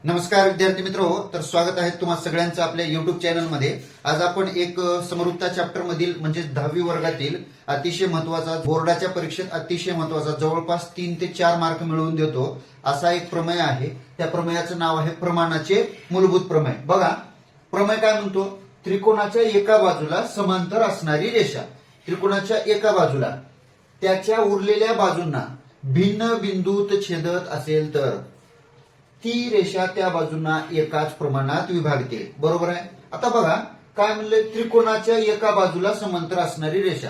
नमस्कार विद्यार्थी मित्र हो, तर स्वागत आहे तुम्हा सगळ्यांचं आपल्या युट्यूब चॅनलमध्ये। आज आपण एक समरूपता चॅप्टर मधील म्हणजे 10वी वर्गातील अतिशय महत्वाचा, बोर्डाच्या परीक्षेत अतिशय महत्वाचा, जवळपास 3 ते 4 मार्क मिळवून देतो असा एक प्रमेय आहे। त्या प्रमेयाचं नाव आहे प्रमाणाचे मूलभूत प्रमेय। बघा, प्रमेय काय म्हणतो? त्रिकोणाच्या एका बाजूला समांतर असणारी रेषा, त्रिकोणाच्या एका बाजूला त्याच्या उरलेल्या बाजूंना भिन्न बिंदूत छेदत असेल तर ती रेषा त्या बाजूंना एकाच प्रमाणात विभागते। बरोबर आहे। आता बघा काय म्हणले, त्रिकोणाच्या एका बाजूला समांतर असणारी रेषा।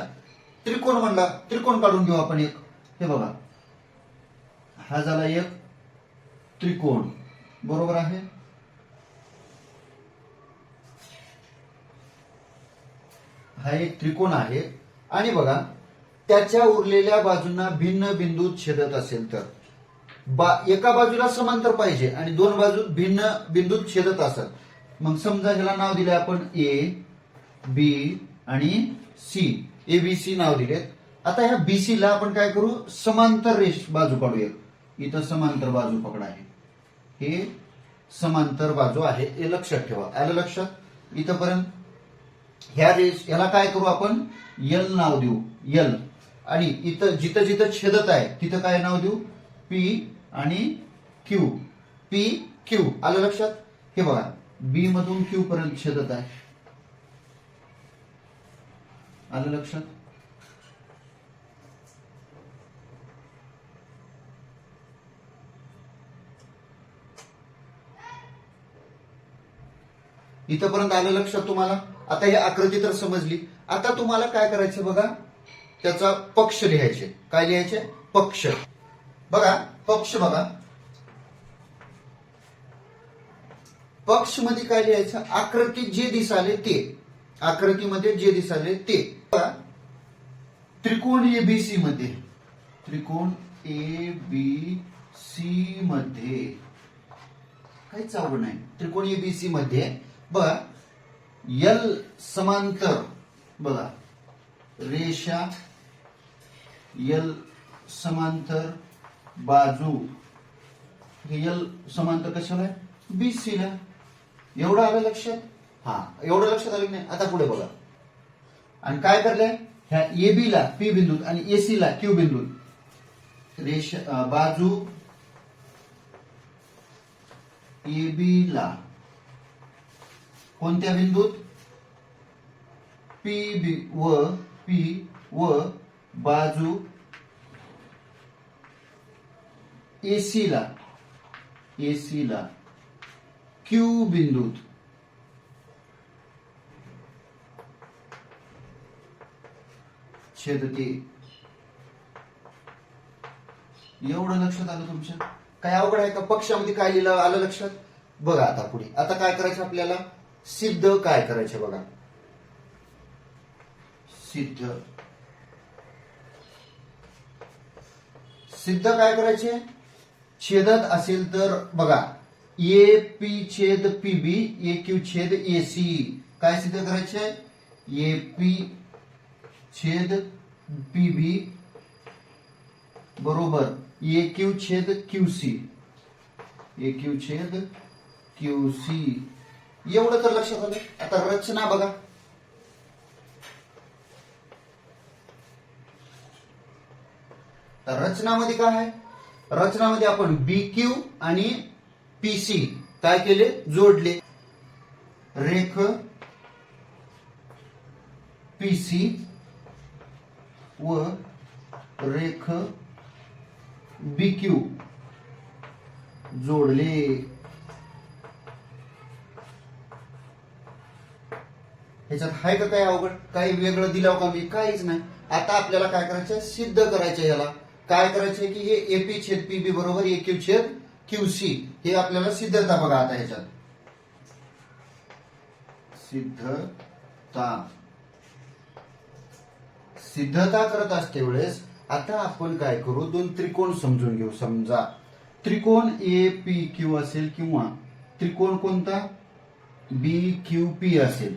त्रिकोण म्हणला, त्रिकोण काढून घेऊ आपण एक। हे बघा, हा झाला एक त्रिकोण, बरोबर आहे। हा एक त्रिकोण आहे आणि बघा त्याच्या उरलेल्या बाजूंना भिन्न बिंदूत छेदत असेल तर एका बाजूला समांतर पाहिजे आणि दोन बाजू भिन्न बिंदूत छेदत असत। मग समजा ह्याला नाव दिले आपण ए बी आणि सी, ए बी सी नाव दिले। आता ह्या बीसी ला आपण काय करू, समांतर रेष बाजू काढूया। इथं समांतर बाजू पकडा आहे, हे समांतर बाजू आहे, हे लक्षात ठेवा। आलं लक्षात? इथपर्यंत ह्या रेष ह्याला काय करू आपण, एल नाव देऊ, एल। आणि इथं जिथं जिथं छेदत आहे तिथं काय नाव देऊ, पी आणि क्यू, पी क्यू। आलं लक्षात? हे बघा, बी मधून क्यू पर्यंत छेदत आहे। आलं लक्षात? इथपर्यंत आलं लक्षात तुम्हाला? आता ही आकृती तर समजली। आता तुम्हाला काय करायचं बघा, त्याचा पक्ष लिहायचे। काय लिहायचे? पक्ष। बघा पक्ष, बघा पक्ष मध्ये काय लिहायचं, आकृतीत जे दिसाले ते, आकृतीमध्ये जे दिसाले ते। बघा त्रिकोण एबीसी मध्ये, त्रिकोण एबीसी मध्ये काहीच अवघड नाही। त्रिकोण एबीसी मध्ये बघा एल समांतर, बघा रेषा एल समांतर बाजू, हे एल समांतर कशाला आहे, बीसी ला। एवढं आलं लक्षात? हा, एवढं लक्षात आलं की नाही? आता पुढे बघा, आणि काय करलंय, ह्या एबी ला पी बिंदूत आणि एसी ला क्यू बिंदूत रेषा बाजू एबी ला कोणत्या बिंदूत, पी व बाजू एसी ला क्यू बिंदूत छेदते। एवढं लक्षात आलं तुमच्या? काय अवघड आहे का? पक्षामध्ये काय लिहिलं, आलं लक्षात? बघा आता पुढे, आता काय करायचं आपल्याला, सिद्ध काय करायचं बघा, सिद्ध काय करायचे, छेदत असेल तर बघा ए पी छेद पी बी, ए क्यू छेद ए सी। काय सिद्ध करायचे, ए पी छेद पी बी बरोबर ए क्यू छेद क्यू सी, ए क्यू छेद क्यू सी। एवढं तर लक्षात आलं। आता रचना बघा, तर रचनामध्ये काय आहे, रचनामध्ये आपण बी क्यू आणि पीसी काय केले, जोडले। रेख पीसी व रेख बीक्यू जोडले। ह्याच्यात आहे का काय अवघड? काही वेगळं दिलं का मी? काहीच नाही। आता आपल्याला काय करायचं, सिद्ध करायचं। याला काय करायचंय की हे एपी छेद पीबी बरोबर ए क्यू छेद क्यू सी, हे आपल्याला सिद्धता बघा। आता ह्याच्यात सिद्धता करत असते वेळेस आता आपण काय करू, दोन त्रिकोण समजून घेऊ। समजा त्रिकोण ए पी क्यू असेल किंवा त्रिकोण कोणता बी क्यू पी असेल,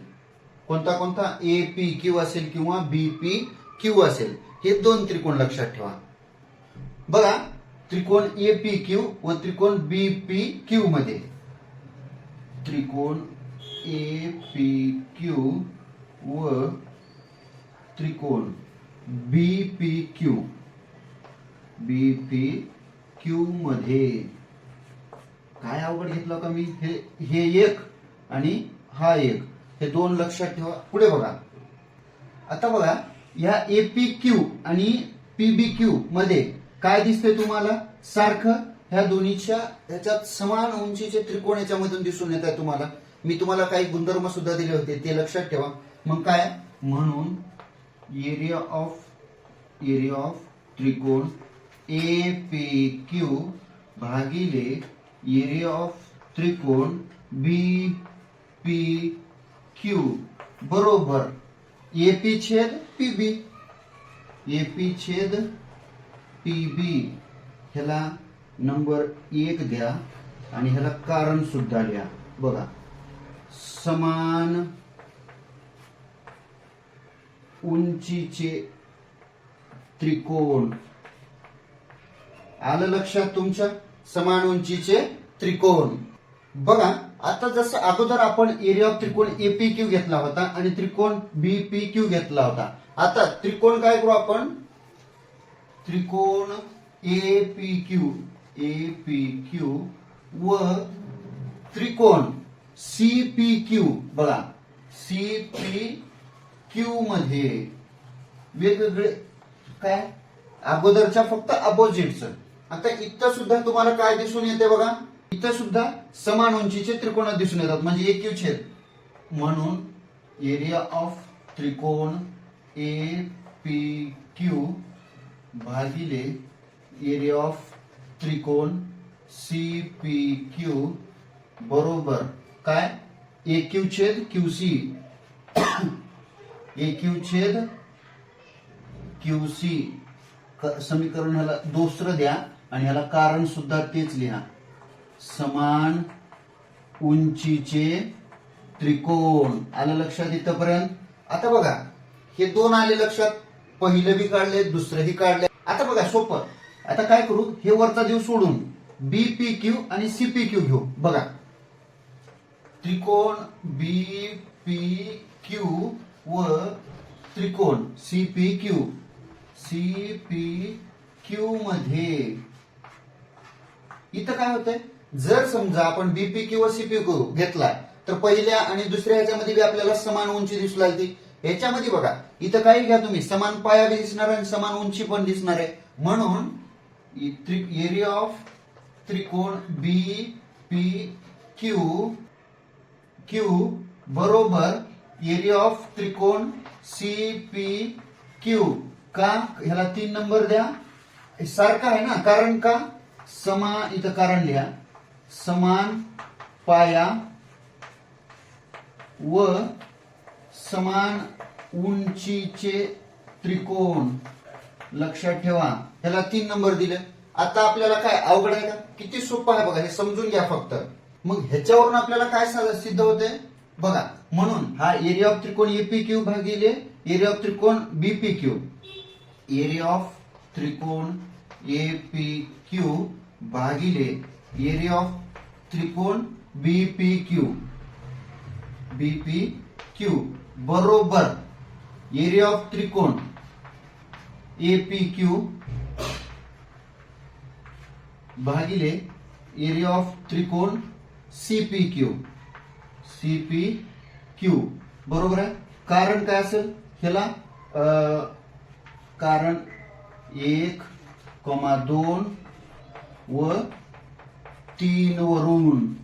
कोणता कोणता, ए पी क्यू असेल किंवा बी पी क्यू असेल। हे दोन त्रिकोण लक्षात ठेवा। बघा त्रिकोण ए पी क्यू व त्रिकोण बी पी क्यू मध्ये त्रिकोण ए पी क्यू व त्रिकोण बी पी क्यू मध्ये काय अवघड घेतलं का मी? हे एक आणि हा एक, हे दोन लक्षात ठेवा. पुढे बघा. आता बघा, या एपीक्यू आणि पीबीक्यू मध्ये काय दिसतंय तुम्हाला? सारखं ह्या दोन्हीच्या ह्याच्यात समान उंचीचे त्रिकोण याच्यामधून दिसून येत आहे तुम्हाला. मी तुम्हाला काही गुणधर्म सुद्धा दिले होते, ते लक्षात ठेवा. मग काय? म्हणून एरिया ऑफ त्रिकोण ए पी क्यू भागिले एरिया ऑफ त्रिकोण बी पी क्यू बरोबर एपी छेद पीबी. एपी छेद पीबी ह्याला नंबर 1 द्या आणि ह्याला कारण सुद्धा लिहा. बघा, समान उंचीचे त्रिकोण. आलं लक्षात तुमच्या? समान उंचीचे त्रिकोण. बघा, आता जसं अगोदर आपण एरिया ऑफ त्रिकोण एपीक्यू घेतला होता आणि त्रिकोण बीपीक्यू घेतला होता. आता त्रिकोण काय करू आपण? त्रिकोण एपीक्यू व त्रिकोण सीपीक्यू. बघा, सीपीक्यू मध्ये वेगवेगळे काय? अगोदरच्या फक्त अपोजिटचं. आता इथं सुद्धा तुम्हाला काय दिसून येते? बघा, इथं सुद्धा समान उंचीचे त्रिकोण दिसून येतात, म्हणजे एक छेद. म्हणून एरिया ऑफ त्रिकोण ए पी क्यू भागिले एरिया ऑफ त्रिकोण सी पी क्यू बरोबर काय? ए क्यू छेद क्यूसी. ए क्यू छेद क्यूसी समीकरण ह्याला दुसरं द्या आणि ह्याला कारण सुद्धा तेच लिहा. समान उंचीचे त्रिकोण. आलं लक्षात इथपर्यंत? आता बघा, हे दोन आले लक्षात. पहिलं बी काढले, दुसरंही काढले. आता बघा, सोपं. आता काय करू? हे वरचा जीव सोडून बीपीक्यू आणि सीपीक्यू घेऊ. बघा, त्रिकोण बीपीक्यू व त्रिकोण सीपीक्यू मध्ये इथं काय होतंय? जर समजा आपण बीपीक्यू व सीपीक्यू घेतला तर पहिल्या आणि दुसऱ्या ह्याच्यामध्ये बी आपल्याला समान उंची दिसू लागली. ह्याच्यामध्ये बघा, इथं काही घ्या तुम्ही, समान पाया बी दिसणार आणि समान उंची पण दिसणार आहे. म्हणून एरिया ऑफ त्रिकोण बीपीक्यू बरोबर एरिया ऑफ त्रिकोण सीपीक्यू. का? ह्याला 3 नंबर द्या. सारखा आहे ना, कारण का? इथं कारण लिहा. समान पाया व समान उंचीचे त्रिकोण. लक्षात ठेवा, ह्याला 3 नंबर दिले. आता आपल्याला काय अवघड आहे का? किती सोपं आहे बघा, हे समजून घ्या फक्त. मग ह्याच्यावरून आपल्याला काय सिद्ध होते? बघा, म्हणून हा एरिया ऑफ त्रिकोण एपीक्यू भागिले एरिया ऑफ त्रिकोण बीपीक्यू. एरिया ऑफ त्रिकोण एपीक्यू भागिले एरिया ऑफ त्रिकोण बीपीक्यू बरोबर एरिया ऑफ त्रिकोण एपीक्यू भागिले एरिया ऑफ त्रिकोण सीपीक्यू बरोबर आहे. कारण काय असेल ह्याला? कारण 1,2 व 3 वरून.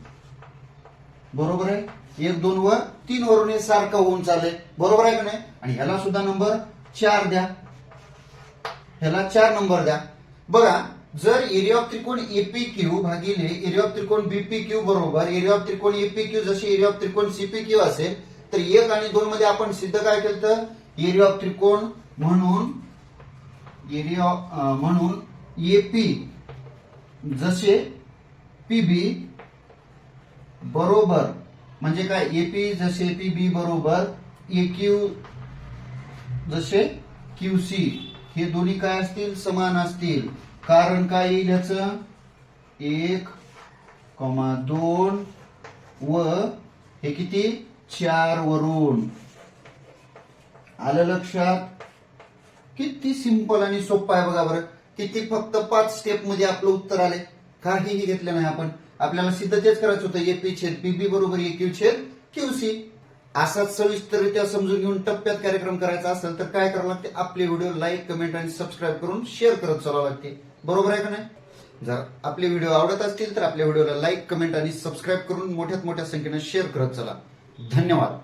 बरोबर आहे? 1, 2 व 3 वरून हे सारखं होऊन चालेल. बरोबर आहे का नाही? आणि ह्याला सुद्धा नंबर 4 द्या. ह्याला 4 नंबर द्या. बघा, जर एरिया ऑफ त्रिकोण एपीक्यू भागिले एरिया ऑफ त्रिकोण बीपीक्यू बरोबर एरिया ऑफ त्रिकोण एपीक्यू जशी एरिया ऑफ त्रिकोण सीपीक्यू असेल, तर 1 आणि 2 मध्ये आपण सिद्ध काय केलं? तर एरिया ऑफ त्रिकोण म्हणून एपी जसे पीबी बरोबर, म्हणजे काय? एपी जसे पीबी बरोबर एक्यू जसे क्यूसी. हे दोन्ही काय असतील? समान असतील. कारण काय येईल याचं? 1,2 व हे किती 4 वरून आलं लक्षात. किती सिंपल आणि सोपं आहे बघा बरं. किती फक्त 5 स्टेप मध्ये आपलं उत्तर आले. काहीही घेतलं नाही आपण. आपल्याला सिद्ध तेच करायचं होतं एपी छेद पीबी बरोबर EQ छेद QC. असाच सविस्तररित्या समजून घेऊन टप्प्यात कार्यक्रम करायचा असेल तर काय करावं लागते, आपले व्हिडिओ लाईक कमेंट आणि सबस्क्राईब करून शेअर करत चालावं लागते. बरोबर आहे का नाही. जर आपले व्हिडिओ आवडत असतील तर आपल्या व्हिडिओला लाईक कमेंट आणि सबस्क्राईब करून मोठ्यात मोठ्या संख्येने शेअर करत चला. धन्यवाद.